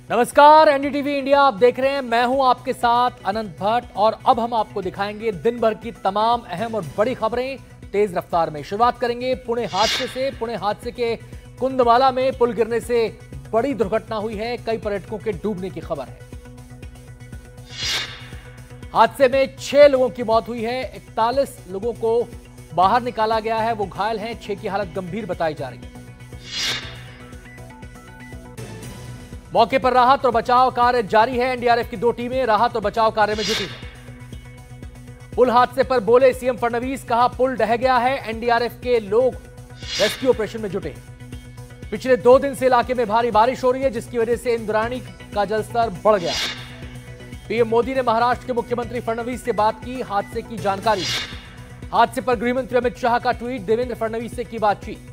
नमस्कार, NDTV India आप देख रहे हैं। मैं हूं आपके साथ अनंत भट्ट और अब हम आपको दिखाएंगे दिन भर की तमाम अहम और बड़ी खबरें तेज रफ्तार में। शुरुआत करेंगे पुणे हादसे से। पुणे हादसे के कुंदवाला में पुल गिरने से बड़ी दुर्घटना हुई है। कई पर्यटकों के डूबने की खबर है। हादसे में 6 लोगों की मौत हुई है। 41 लोगों को बाहर निकाला गया है, वो घायल हैं। 6 की हालत गंभीर बताई जा रही है। मौके पर राहत और बचाव कार्य जारी है। एनडीआरएफ की 2 टीमें राहत और बचाव कार्य में जुटी हैं। पुल हादसे पर बोले सीएम फडणवीस, कहा पुल ढह गया है, एनडीआरएफ के लोग रेस्क्यू ऑपरेशन में जुटे हैं। पिछले 2 दिन से इलाके में भारी बारिश हो रही है, जिसकी वजह से इंद्रायणी का जलस्तर बढ़ गया है। पीएम मोदी ने महाराष्ट्र के मुख्यमंत्री फडणवीस से बात की, हादसे की जानकारी दी। हादसे पर गृहमंत्री अमित शाह का ट्वीट, देवेंद्र फडणवीस से की बातचीत।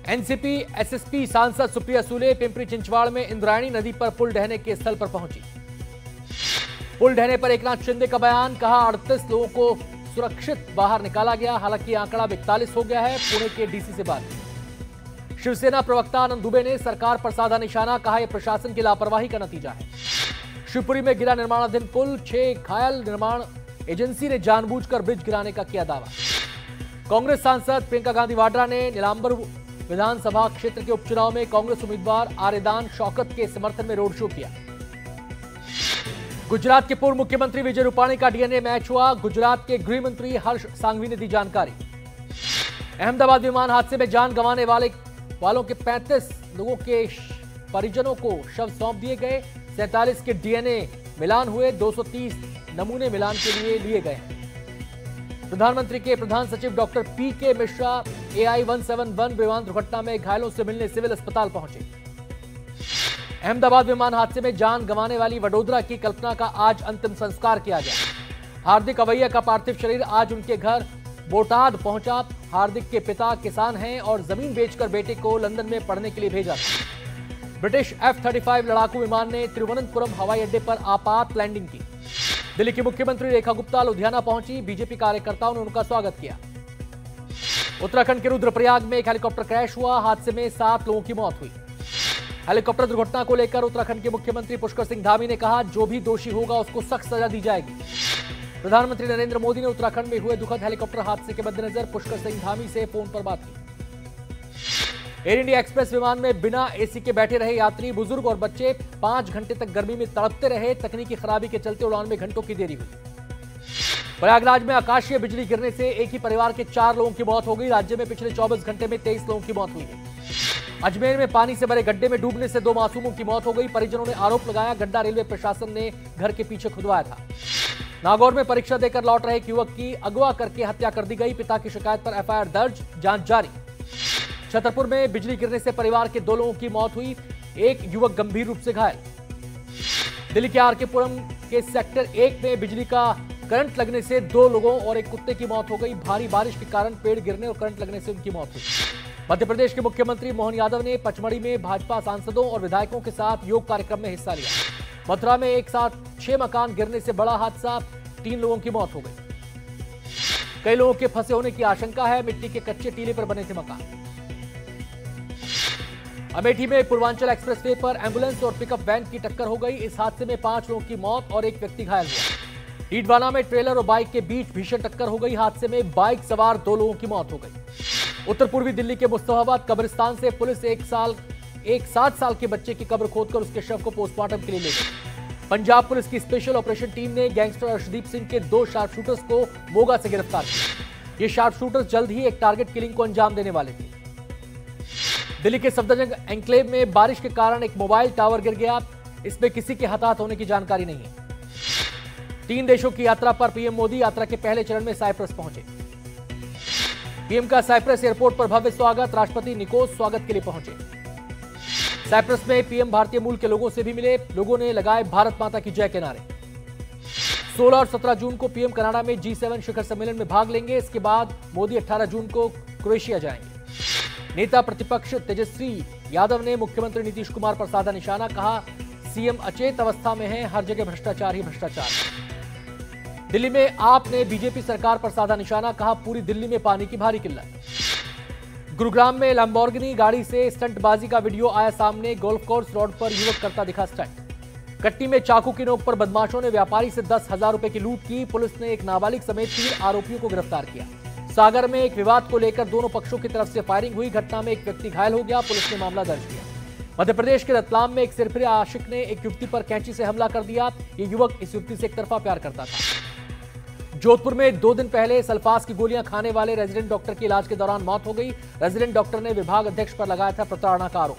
एनसीपी एसएसपी सांसद सुप्रिया सुले पिंपरी चिंचवाड़ में इंद्रायणी नदी पर पुल ढहने के स्थल पर पहुंची। पुल ढहने पर एकनाथ शिंदे का बयान, कहा 38 लोगों को सुरक्षित बाहर निकाला गया, हालांकि आंकड़ा 41 हो गया है। पुणे के डीसी से बात। शिवसेना प्रवक्ता आनंद दुबे ने सरकार पर साधा निशाना, कहा यह प्रशासन की लापरवाही का नतीजा है। शिवपुरी में गिरा निर्माणाधीन पुल, 6 घायल, निर्माण एजेंसी ने जानबूझकर ब्रिज गिराने का किया दावा। कांग्रेस सांसद प्रियंका गांधी वाड्रा ने नीलांबर विधानसभा क्षेत्र के उपचुनाव में कांग्रेस उम्मीदवार आरेदान शौकत के समर्थन में रोड शो किया। गुजरात के पूर्व मुख्यमंत्री विजय रूपाणी का डीएनए मैच हुआ। गुजरात के गृह मंत्री हर्ष सांघवी ने दी जानकारी। अहमदाबाद विमान हादसे में जान गंवाने वालों के 35 लोगों के परिजनों को शव सौंप दिए गए। 47 के डीएनए मिलान हुए, 230 नमूने मिलान के लिए लिए गए। प्रधानमंत्री के प्रधान सचिव डॉक्टर पीके मिश्रा AI 171 विमान दुर्घटना में घायलों से मिलने सिविल अस्पताल पहुंचे। अहमदाबाद विमान हादसे में जान गंवाने वाली वडोदरा की कल्पना का आज अंतिम संस्कार किया गया। हार्दिक अवैया का पार्थिव शरीर आज उनके घर बोटाद पहुंचा। हार्दिक के पिता किसान हैं और जमीन बेचकर बेटे को लंदन में पढ़ने के लिए भेजा था। ब्रिटिश F-35 लड़ाकू विमान ने तिरुवनंतपुरम हवाई अड्डे पर आपात लैंडिंग की। दिल्ली की मुख्यमंत्री रेखा गुप्ता लुधियाना पहुंची। बीजेपी कार्यकर्ताओं ने उनका स्वागत किया। उत्तराखंड के रुद्रप्रयाग में एक हेलीकॉप्टर क्रैश हुआ। हादसे में 7 लोगों की मौत हुई। हेलीकॉप्टर दुर्घटना को लेकर उत्तराखंड के मुख्यमंत्री पुष्कर सिंह धामी ने कहा, जो भी दोषी होगा उसको सख्त सजा दी जाएगी। प्रधानमंत्री नरेंद्र मोदी ने उत्तराखंड में हुए दुखद हेलीकॉप्टर हादसे के मद्देनजर पुष्कर सिंह धामी से फोन पर बात की। एयर इंडिया एक्सप्रेस विमान में बिना एसी के बैठे रहे यात्री, बुजुर्ग और बच्चे 5 घंटे तक गर्मी में तड़पते रहे। तकनीकी खराबी के चलते उड़ान में घंटों की देरी हुई। प्रयागराज में आकाशीय बिजली गिरने से एक ही परिवार के 4 लोगों की मौत हो गई। राज्य में पिछले 24 घंटे में 23 लोगों की मौत हुई है। अजमेर में पानी से भरे गड्ढे में डूबने से 2 मासूमों की मौत हो गई। परिजनों ने आरोप लगाया, गड्ढा रेलवे प्रशासन ने घर के पीछे खुदवाया था। नागौर में परीक्षा देकर लौट रहे एक युवक की अगवा करके हत्या कर दी गई। पिता की शिकायत पर FIR दर्ज, जांच जारी। छतरपुर में बिजली गिरने से परिवार के 2 लोगों की मौत हुई। एक युवक गंभीर रूप से घायल। दिल्ली के RK पुरम के सेक्टर 1 में बिजली का करंट लगने से 2 लोगों और एक कुत्ते की मौत हो गई। भारी बारिश के कारण पेड़ गिरने और करंट लगने से उनकी मौत हुई। मध्य प्रदेश के मुख्यमंत्री मोहन यादव ने पचमढ़ी में भाजपा सांसदों और विधायकों के साथ योग कार्यक्रम में हिस्सा लिया। मथुरा में एक साथ 6 मकान गिरने से बड़ा हादसा, 3 लोगों की मौत हो गई। कई लोगों के फंसे होने की आशंका है। मिट्टी के कच्चे टीले पर बने थे मकान। अमेठी में पूर्वांचल एक्सप्रेसवे पर एम्बुलेंस और पिकअप वैन की टक्कर हो गई। इस हादसे में 5 लोगों की मौत और एक व्यक्ति घायल हुआ। ईडवाना में ट्रेलर और बाइक के बीच भीषण टक्कर हो गई। हादसे में बाइक सवार 2 लोगों की मौत हो गई। उत्तर पूर्वी दिल्ली के मुस्तफाबाद कब्रिस्तान से पुलिस एक 7 साल के बच्चे की कब्र खोदकर उसके शव को पोस्टमार्टम के लिए ले गई। पंजाब पुलिस की स्पेशल ऑपरेशन टीम ने गैंगस्टर अर्शदीप सिंह के 2 शार्पशूटर्स को मोगा से गिरफ्तार किया। ये शार्पशूटर्स जल्द ही एक टारगेट किलिंग को अंजाम देने वाले थे। दिल्ली के सफदरजंग एन्क्लेव में बारिश के कारण एक मोबाइल टावर गिर गया। इसमें किसी के हताहत होने की जानकारी नहीं है। 3 देशों की यात्रा पर पीएम मोदी यात्रा के पहले चरण में साइप्रस पहुंचे। पीएम का साइप्रस एयरपोर्ट पर भव्य स्वागत। राष्ट्रपति निकोस स्वागत के लिए पहुंचे। साइप्रस में पीएम भारतीय मूल के लोगों से भी मिले। लोगों ने लगाए भारत माता की जय के नारे। 16 और 17 जून को पीएम कनाडा में G7 शिखर सम्मेलन में भाग लेंगे। इसके बाद मोदी 18 जून को क्रोएशिया जाएंगे। नेता प्रतिपक्ष तेजस्वी यादव ने मुख्यमंत्री नीतीश कुमार पर साधा निशाना, कहा सीएम अचेत अवस्था में है, हर जगह भ्रष्टाचार ही भ्रष्टाचार। दिल्ली में आप ने बीजेपी सरकार पर साधा निशाना, कहा पूरी दिल्ली में पानी की भारी किल्लत। गुरुग्राम में लैम्बोर्गिनी गाड़ी से स्टंटबाजी का वीडियो आया सामने। गोल्फ कोर्स रोड पर युवक करता दिखा स्टंट। कट्टी में चाकू की नोक पर बदमाशों ने व्यापारी से 10,000 रुपए की लूट की। पुलिस ने एक नाबालिग समेत 3 आरोपियों को गिरफ्तार किया। सागर में एक विवाद को लेकर दोनों पक्षों की तरफ से फायरिंग हुई। घटना में एक व्यक्ति घायल हो गया। पुलिस ने मामला दर्ज किया। मध्य प्रदेश के रतलाम में एक सिरफिरे आशिक ने एक युवती पर कैंची से हमला कर दिया। ये युवक इस युवती से एक तरफा प्यार करता था। जोधपुर में 2 दिन पहले सल्फास की गोलियां खाने वाले रेजिडेंट डॉक्टर की इलाज के दौरान मौत हो गई। रेजिडेंट डॉक्टर ने विभाग अध्यक्ष पर लगाया था प्रताड़ना का आरोप।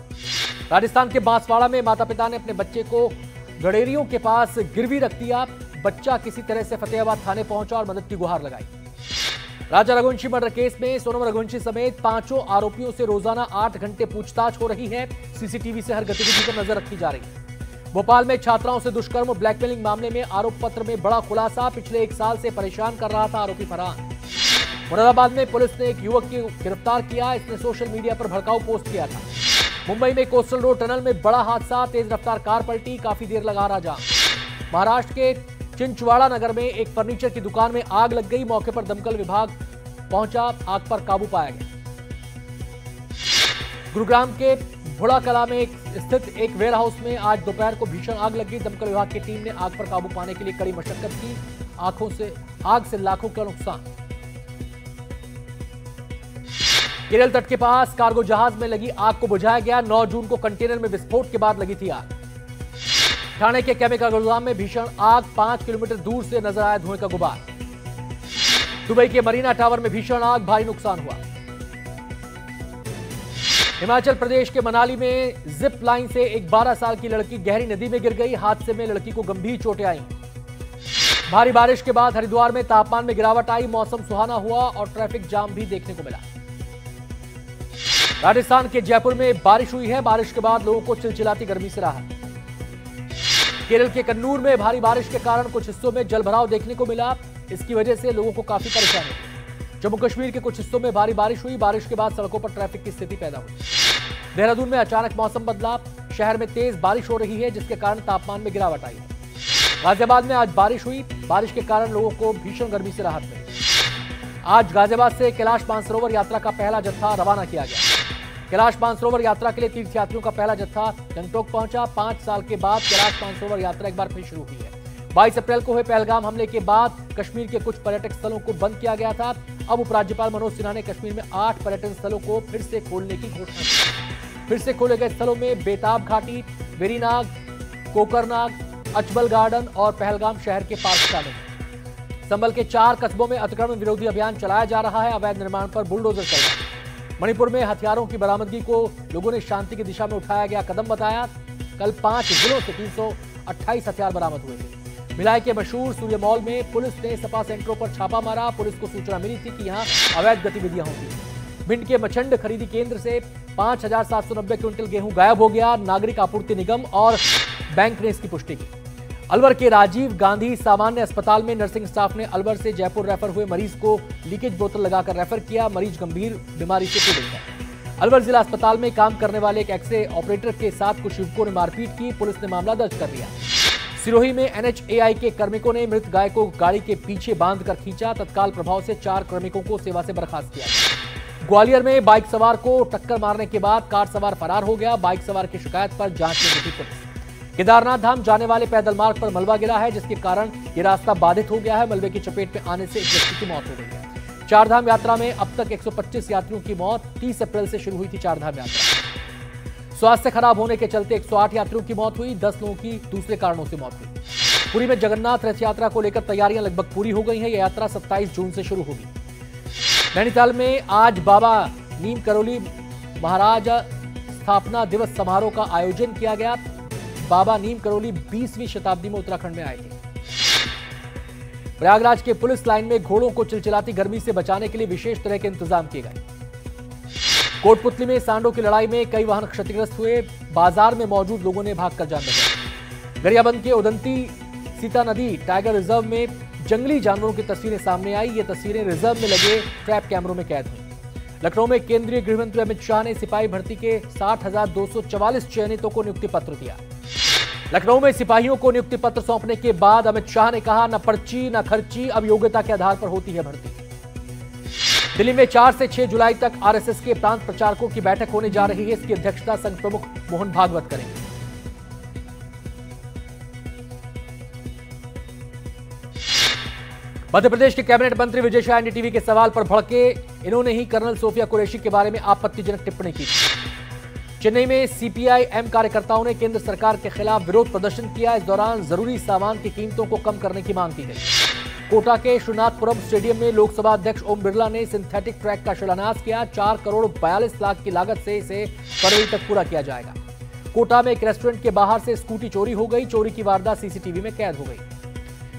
राजस्थान के बांसवाड़ा में माता पिता ने अपने बच्चे को गडेरियों के पास गिरवी रख दिया। बच्चा किसी तरह से फतेहाबाद थाने पहुंचा और मदद की गुहार लगाई। राजा रघुवंशी मर्डर केस में सोनम रघुवंशी समेत 5 आरोपियों से रोजाना 8 घंटे पूछताछ हो रही है। सीसीटीवी से हर गतिविधि पर नजर रखी जा रही है। भोपाल में छात्राओं से दुष्कर्म और ब्लैकमेलिंग मामले में आरोप पत्र में बड़ा खुलासा। पिछले 1 साल से परेशान कर रहा था आरोपी फरहान। मुरादाबाद में पुलिस ने एक युवक को गिरफ्तार किया। इसने सोशल मीडिया पर भड़काऊ पोस्ट किया था। मुंबई में कोस्टल रोड टनल में बड़ा हादसा। तेज रफ्तार कार पलटी, काफी देर लगा रहा जाम। महाराष्ट्र के चिंचवाड़ा नगर में एक फर्नीचर की दुकान में आग लग गई। मौके पर दमकल विभाग पहुंचा, आग पर काबू पाया गया। गुरुग्राम के भुड़ा कला में स्थित एक वेयर हाउस में आज दोपहर को भीषण आग लग गई। दमकल विभाग की टीम ने आग पर काबू पाने के लिए कड़ी मशक्कत की। आग से लाखों का नुकसान। केरल तट के पास कार्गो जहाज में लगी आग को बुझाया गया। 9 जून को कंटेनर में विस्फोट के बाद लगी थी आग। ठाणे के केमिकल गोदाम में भीषण आग। 5 किलोमीटर दूर से नजर आया धुएं का गुबार। दुबई के मरीना टावर में भीषण आग, भारी नुकसान हुआ। हिमाचल प्रदेश के मनाली में जिप लाइन से एक 12 साल की लड़की गहरी नदी में गिर गई। हादसे में लड़की को गंभीर चोटें आईं। भारी बारिश के बाद हरिद्वार में तापमान में गिरावट आई। मौसम सुहाना हुआ और ट्रैफिक जाम भी देखने को मिला। राजस्थान के जयपुर में बारिश हुई है। बारिश के बाद लोगों को चिलचिलाती गर्मी से राहत। केरल के कन्नूर में भारी बारिश के कारण कुछ हिस्सों में जलभराव देखने को मिला। इसकी वजह से लोगों को काफी परेशानी हुई। जम्मू कश्मीर के कुछ हिस्सों में भारी बारिश हुई। बारिश के बाद सड़कों पर ट्रैफिक की स्थिति पैदा हुई। देहरादून में अचानक मौसम बदला। शहर में तेज बारिश हो रही है, जिसके कारण तापमान में गिरावट आई है। गाजियाबाद में आज बारिश हुई। बारिश के कारण लोगों को भीषण गर्मी से राहत मिली। आज गाजियाबाद से कैलाश मानसरोवर यात्रा का पहला जत्था रवाना किया गया। कैलाश मानसरोवर यात्रा के लिए तीर्थयात्रियों का पहला जत्था गंगटोक पहुंचा। 5 साल के बाद कैलाश मानसरोवर यात्रा एक बार फिर शुरू हुई है। 22 अप्रैल को हुए पहलगाम हमले के बाद कश्मीर के कुछ पर्यटक स्थलों को बंद किया गया था। अब उपराज्यपाल मनोज सिन्हा ने कश्मीर में 8 पर्यटन स्थलों को फिर से खोलने की घोषणा की। फिर से खोले गए स्थलों में बेताब घाटी, वेरीनाग, कोकरनाग, अचबल गार्डन और पहलगाम शहर के पार्क शामिल हैं। संभल के 4 कस्बों में अतिक्रमण विरोधी अभियान चलाया जा रहा है। अवैध निर्माण पर बुलडोजर चल रहा है। मणिपुर में हथियारों की बरामदगी को लोगों ने शांति की दिशा में उठाया गया कदम बताया। कल 5 जिलों से 328 हथियार बरामद हुए थे। भिलाई के मशहूर सूर्य मॉल में पुलिस ने सपा सेंटरों पर छापा मारा। पुलिस को सूचना मिली थी कि यहां अवैध गतिविधियां होती हैं। भिंड के मचंड खरीदी केंद्र से 5,790 क्विंटल गेहूं गायब हो गया। नागरिक आपूर्ति निगम और बैंक ने इसकी पुष्टि की। अलवर के राजीव गांधी सामान्य अस्पताल में नर्सिंग स्टाफ ने अलवर से जयपुर रेफर हुए मरीज को लीकेज बोतल लगाकर रेफर किया। मरीज गंभीर बीमारी से पीड़ित है। अलवर जिला अस्पताल में काम करने वाले एक एक्स-रे ऑपरेटर के साथ कुछ युवकों ने मारपीट की। पुलिस ने मामला दर्ज कर लिया। सिरोही में NHAI के कार्मिकों ने मृत गाय को गाड़ी के पीछे बांधकर खींचा। तत्काल प्रभाव से 4 कार्मिकों को सेवा से बर्खास्त किया। ग्वालियर में बाइक सवार को टक्कर मारने के बाद कार सवार फरार हो गया। बाइक सवार की शिकायत पर जांच में जुटी पुलिस। केदारनाथ धाम जाने वाले पैदल मार्ग पर मलबा गिरा है, जिसके कारण ये रास्ता बाधित हो गया है। मलबे की चपेट में आने से एक व्यक्ति की मौत हो गई है। 4 धाम यात्रा में अब तक 125 यात्रियों की मौत। 30 अप्रैल से शुरू हुई थी 4 धाम यात्रा। स्वास्थ्य खराब होने के चलते 108 यात्रियों की मौत हुई। 10 लोगों की दूसरे कारणों से मौत हुई। पुरी में जगन्नाथ रथ यात्रा को लेकर तैयारियां लगभग पूरी हो गई हैं। यह यात्रा 27 जून से शुरू होगी। नैनीताल में आज बाबा नीम करोली महाराज स्थापना दिवस समारोह का आयोजन किया गया। बाबा नीम करोली 20वीं शताब्दी में उत्तराखंड में आए थे। प्रयागराज के पुलिस लाइन में घोड़ों को चिलचिलाती गर्मी से बचाने के लिए विशेष तरह के इंतजाम किए गए। कोटपुतली में सांडों की लड़ाई में कई वाहन क्षतिग्रस्त हुए। बाजार में मौजूद लोगों ने भागकर जान बचाई। गरियाबंद के उदंती सीता नदी टाइगर रिजर्व में जंगली जानवरों की तस्वीरें सामने आई। ये तस्वीरें रिजर्व में लगे ट्रैप कैमरों में कैद हुई। लखनऊ में केंद्रीय गृह मंत्री अमित शाह ने सिपाही भर्ती के 60,244 चयनितों को नियुक्ति पत्र दिया। लखनऊ में सिपाहियों को नियुक्ति पत्र सौंपने के बाद अमित शाह ने कहा, न पर्ची न खर्ची, अब योग्यता के आधार पर होती है भर्ती। दिल्ली में 4 से 6 जुलाई तक आरएसएस के प्रांत प्रचारकों की बैठक होने जा रही है। इसकी अध्यक्षता संघ प्रमुख मोहन भागवत करेंगे। मध्य प्रदेश के कैबिनेट मंत्री विजय शाह एनडीटीवी के सवाल पर भड़के। इन्होंने ही कर्नल सोफिया कुरैशी के बारे में आपत्तिजनक टिप्पणी की। चेन्नई में सीपीआई-एम कार्यकर्ताओं ने केंद्र सरकार के खिलाफ विरोध प्रदर्शन किया। इस दौरान जरूरी सामान की कीमतों को कम करने की मांग की गई। कोटा के श्रीनाथपुरम स्टेडियम में लोकसभा अध्यक्ष ओम बिरला ने सिंथेटिक ट्रैक का शिलान्यास किया। 4 करोड़ 42 लाख की लागत से इसे फरवरी तक पूरा किया जाएगा। कोटा में एक रेस्टोरेंट के बाहर से स्कूटी चोरी हो गई। चोरी की वारदात सीसीटीवी में कैद हो गई।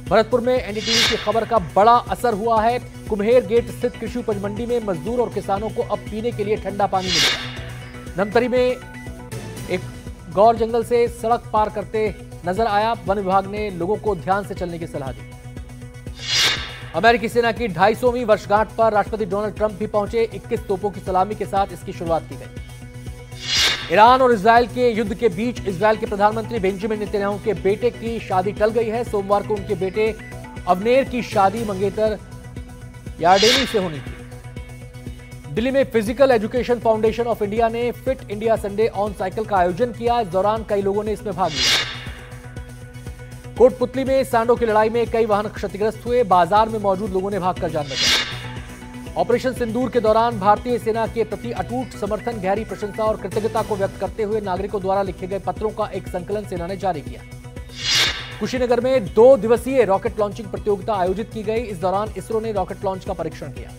भरतपुर में एनडीटीवी की खबर का बड़ा असर हुआ है। कुम्हेर गेट स्थित कृषि उपज मंडी में मजदूर और किसानों को अब पीने के लिए ठंडा पानी मिलेगा। धमतरी में एक गौर जंगल से सड़क पार करते नजर आया। वन विभाग ने लोगों को ध्यान से चलने की सलाह दी। अमेरिकी सेना की 250वीं वर्षगांठ पर राष्ट्रपति डोनाल्ड ट्रंप भी पहुंचे। 21 तोपों की सलामी के साथ इसकी शुरुआत की गई। ईरान और इजरायल के युद्ध के बीच इजरायल के प्रधानमंत्री बेंजामिन नेतन्याहू के बेटे की शादी टल गई है। सोमवार को उनके बेटे अवनेर की शादी मंगेतर यार्डेनी से होनी थी। दिल्ली में physical education foundation of India ने fit India Sunday on cycle का आयोजन किया। इस दौरान कई लोगों ने इसमें भाग लिया। कोटपुतली में सांडों की लड़ाई में कई वाहन क्षतिग्रस्त हुए। बाजार में मौजूद लोगों ने भागकर जान बचाई। ऑपरेशन सिंदूर के दौरान भारतीय सेना के प्रति अटूट समर्थन, गहरी प्रशंसा और कृतज्ञता को व्यक्त करते हुए नागरिकों द्वारा लिखे गए पत्रों का एक संकलन सेना ने जारी किया। कुशीनगर में 2 दिवसीय रॉकेट लॉन्चिंग प्रतियोगिता आयोजित की गई। इस दौरान इसरो ने रॉकेट लॉन्च का परीक्षण किया।